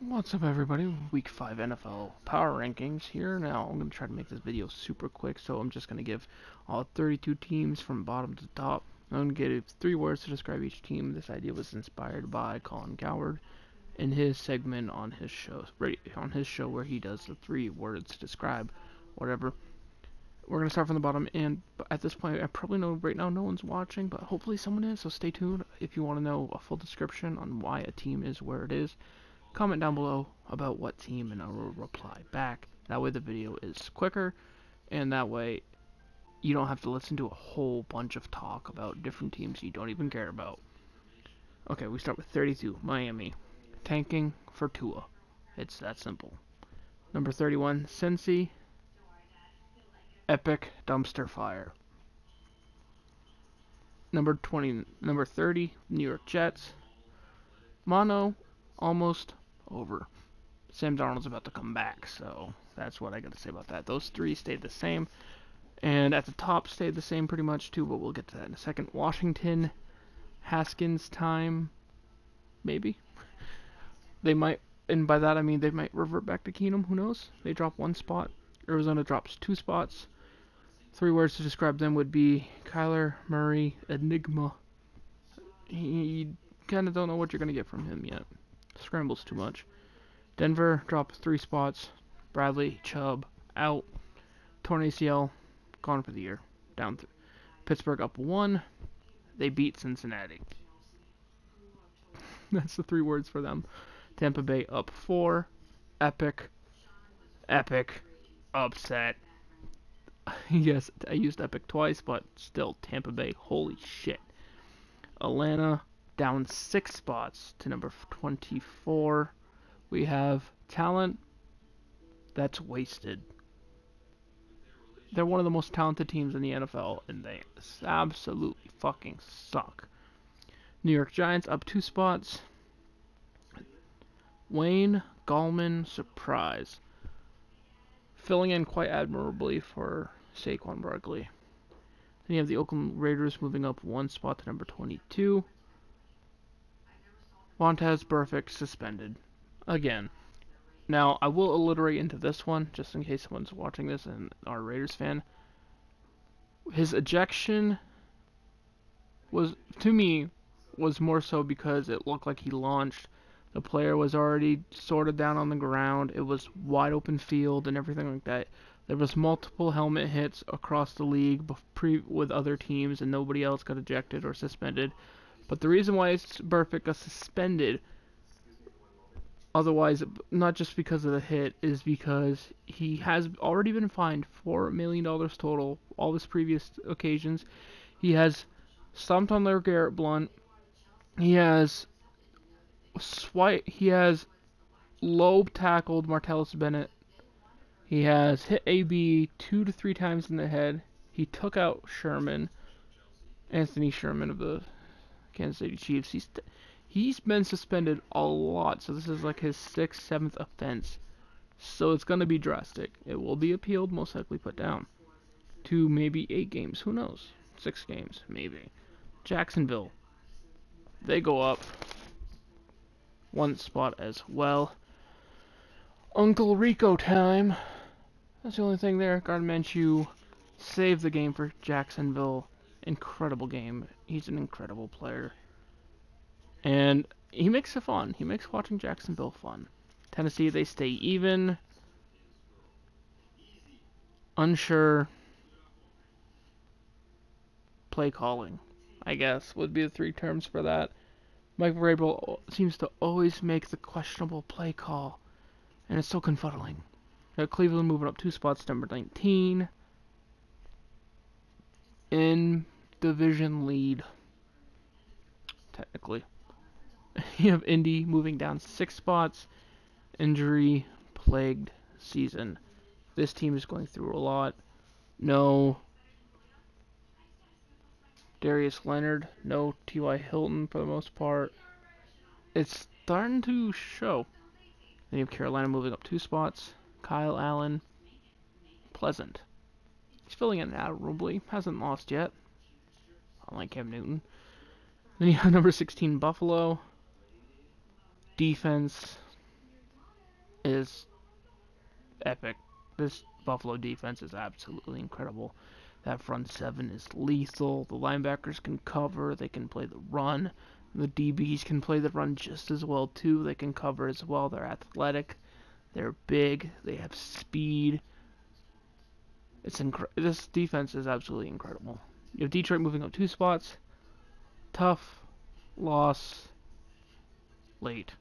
What's up, everybody? Week 5 NFL Power Rankings here. Now, I'm going to try to make this video super quick, so I'm just going to give all 32 teams from bottom to top. I'm going to give 3 words to describe each team. This idea was inspired by Colin Cowherd in his segment on his show, where he does the 3 words to describe whatever. We're going to start from the bottom, and at this point, I probably know right now no one's watching, but hopefully someone is, so stay tuned if you want to know a full description on why a team is where it is. Comment down below about what team and I will reply back. That way the video is quicker, and that way you don't have to listen to a whole bunch of talk about different teams you don't even care about. Okay, we start with 32, Miami. Tanking for Tua. It's that simple. Number 31, Cincy. Epic dumpster fire. Number 30, New York Jets. Mono, almost over. Sam Darnold's about to come back, so that's what I got to say about that. Those 3 stayed the same, and at the top stayed the same pretty much too, but we'll get to that in a second. Washington, Haskins time, maybe. They might, and by that I mean they might revert back to Keenum, who knows? They drop 1 spot. Arizona drops 2 spots. 3 words to describe them would be Kyler Murray enigma. You kind of don't know what you're going to get from him yet. Scrambles too much. Denver dropped 3 spots. Bradley Chubb out. Torn ACL, gone for the year. Down 3. Pittsburgh up 1. They beat Cincinnati. That's the 3 words for them. Tampa Bay up 4. Epic upset. Yes, I used epic twice, but still Tampa Bay. Holy shit. Atlanta down 6 spots to number 24. We have talent that's wasted. They're one of the most talented teams in the NFL, and they absolutely fucking suck. New York Giants up 2 spots. Wayne Gallman surprise. Filling in quite admirably for Saquon Barkley. Then you have the Oakland Raiders moving up 1 spot to number 22. Vontaze Burfict suspended. Again. Now, I will alliterate into this one, just in case someone's watching this and are a Raiders fan. His ejection was, to me, was more so because it looked like he launched. The player was already sort of down on the ground. It was wide open field and everything like that. There was multiple helmet hits across the league with other teams, and nobody else got ejected or suspended. But the reason why Burfict got suspended, otherwise, not just because of the hit, is because he has already been fined $4 million total, all his previous occasions. He has stomped on LeGarrette Blount. He has low tackled Martellus Bennett. He has hit AB 2 to 3 times in the head. He took out Anthony Sherman of the Kansas City Chiefs. He's been suspended a lot, so this is like his 6th, 7th offense. So it's going to be drastic. It will be appealed, most likely put down to maybe 8 games. Who knows? 6 games, maybe. Jacksonville, they go up 1 spot as well. Uncle Rico time. That's the only thing there. Gardner Minshew saved the game for Jacksonville. Incredible game. He's an incredible player. And he makes it fun. He makes watching Jacksonville fun. Tennessee, they stay even. Unsure. Play calling, I guess, would be the 3 terms for that. Mike Vrabel seems to always make the questionable play call, and it's so confuddling. Cleveland moving up 2 spots, number 19. In division lead, technically. You have Indy moving down 6 spots. Injury-plagued season. This team is going through a lot. No Darius Leonard, no T.Y. Hilton for the most part. It's starting to show. Then you have Carolina moving up 2 spots. Kyle Allen, pleasant. He's filling in admirably. Hasn't lost yet, unlike Cam Newton. Then you have number 16 Buffalo. Defense is epic. This Buffalo defense is absolutely incredible. That front seven is lethal. The linebackers can cover. They can play the run. The DBs can play the run just as well, too. They can cover as well. They're athletic. They're big. They have speed. This defense is absolutely incredible. You have Detroit moving up 2 spots. Tough loss late.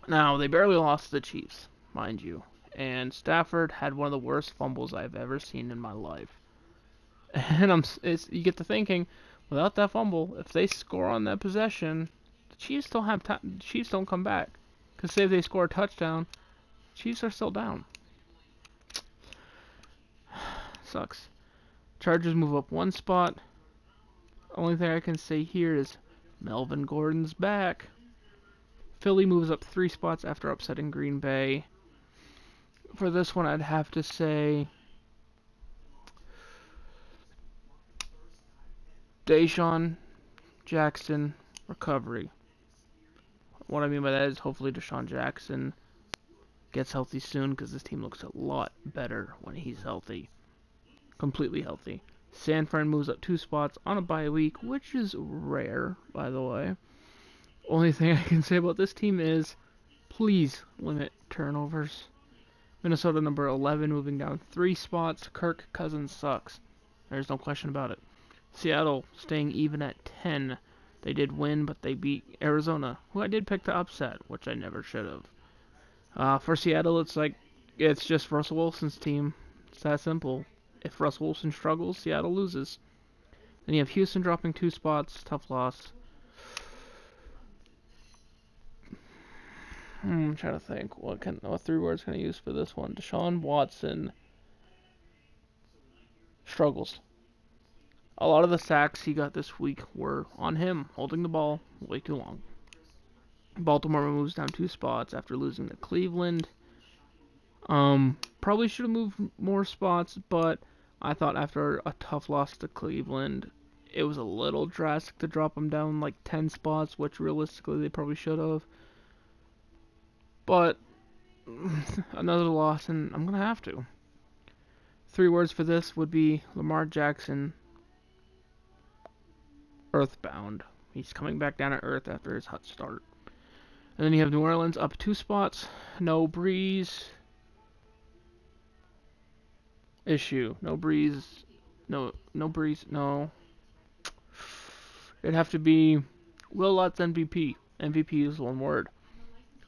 Now, they barely lost to the Chiefs, mind you. And Stafford had one of the worst fumbles I've ever seen in my life. And you get to thinking, without that fumble, if they score on that possession, the Chiefs don't have time. The Chiefs don't come back. Because say if they score a touchdown, Chiefs are still down. Sucks. Chargers move up 1 spot. Only thing I can say here is Melvin Gordon's back. Philly moves up 3 spots after upsetting Green Bay. For this one, I'd have to say Deshaun Jackson recovery. What I mean by that is hopefully Deshaun Jackson gets healthy soon, because this team looks a lot better when he's healthy. Completely healthy. San Fran moves up 2 spots on a bye week, which is rare, by the way. Only thing I can say about this team is, please limit turnovers. Minnesota number 11 moving down 3 spots. Kirk Cousins sucks. There's no question about it. Seattle staying even at 10. They did win, but they beat Arizona, who I did pick to upset, which I never should have. For Seattle, it's just Russell Wilson's team. It's that simple. If Russell Wilson struggles, Seattle loses. Then you have Houston dropping 2 spots. Tough loss. I'm trying to think. What 3 words can I use for this one? Deshaun Watson struggles. A lot of the sacks he got this week were on him, holding the ball way too long. Baltimore moves down 2 spots after losing to Cleveland. Probably should have moved more spots, but I thought after a tough loss to Cleveland, it was a little drastic to drop them down like 10 spots, which realistically they probably should have. But another loss, and I'm going to have to. 3 words for this would be Lamar Jackson earthbound. He's coming back down to earth after his hot start. And then you have New Orleans up 2 spots. No Breeze issue. No Breeze. No Breeze. No. It'd have to be Will Lutz MVP. MVP is 1 word.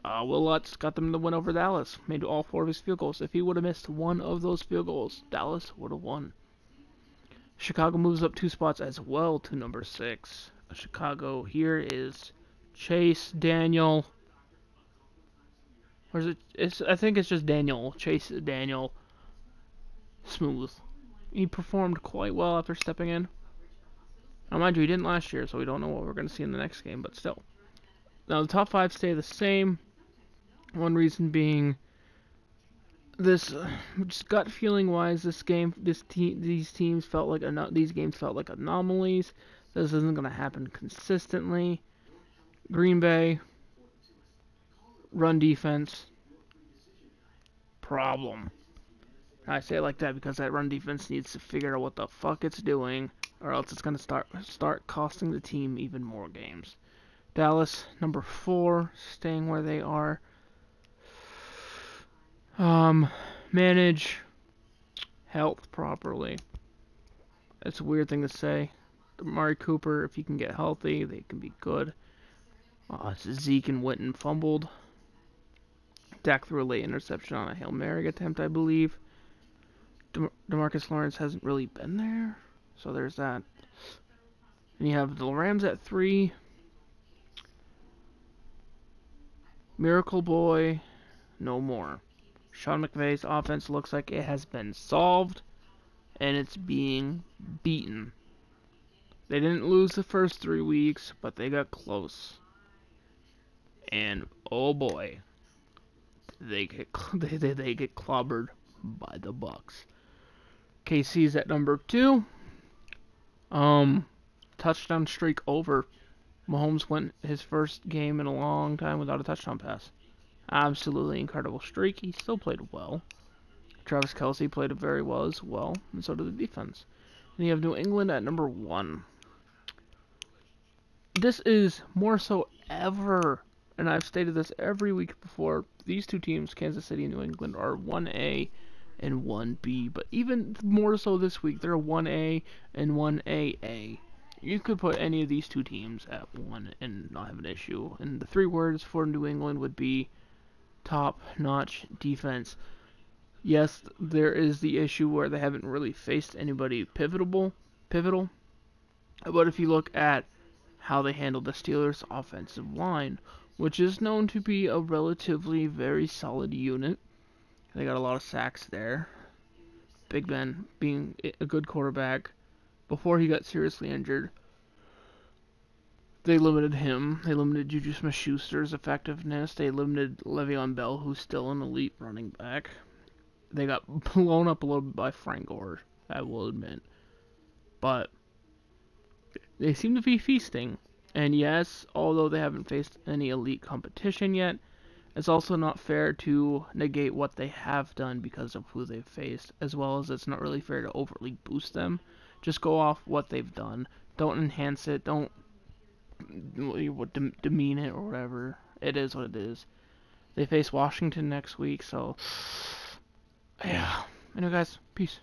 Will Lutz got them to win over Dallas. Made all 4 of his field goals. If he would have missed 1 of those field goals, Dallas would have won. Chicago moves up 2 spots as well to number 6. Chicago here is Chase Daniel. Or is it? I think it's just Daniel. Chase Daniel. Smooth. He performed quite well after stepping in. Now, mind you, he didn't last year, so we don't know what we're going to see in the next game, but still. Now, the top 5 stay the same. One reason being this, just gut feeling wise, these games felt like anomalies. This isn't going to happen consistently. Green Bay, run defense, problem. I say it like that because that run defense needs to figure out what the fuck it's doing, or else it's going to start costing the team even more games. Dallas, number 4, staying where they are. Manage health properly. It's a weird thing to say. Amari Cooper, if he can get healthy, they can be good. Zeke and Witten fumbled. Dak threw a late interception on a Hail Mary attempt, I believe. DeMarcus Lawrence hasn't really been there, so there's that. And you have the Rams at 3. Miracle Boy, no more. Sean McVay's offense looks like it has been solved, and it's being beaten. They didn't lose the first 3 weeks, but they got close. And oh boy, they get clobbered by the Bucs. KC's at number 2. Touchdown streak over. Mahomes went his first game in a long time without a touchdown pass. absolutely incredible streak. He still played well. Travis Kelce played very well as well, and so did the defense. And you have New England at number 1. This is more so ever, and I've stated this every week before, these two teams, Kansas City and New England, are 1A and 1B. But even more so this week, they're 1A and 1AA. You could put any of these two teams at 1 and not have an issue. And the 3 words for New England would be top-notch defense. Yes, there is the issue where they haven't really faced anybody pivotal. But if you look at how they handled the Steelers' offensive line, which is known to be a relatively very solid unit, they got a lot of sacks there. Big Ben being a good quarterback before he got seriously injured. They limited him. They limited Juju Smith-Schuster's effectiveness. They limited Le'Veon Bell, who's still an elite running back. They got blown up a little bit by Frank Gore, I will admit. But they seem to be feasting. And yes, although they haven't faced any elite competition yet, it's also not fair to negate what they have done because of who they've faced, as well as it's not really fair to overly boost them. Just go off what they've done. Don't enhance it. Don't demean it or whatever. It is what it is. They face Washington next week, so yeah. Anyway, guys, peace.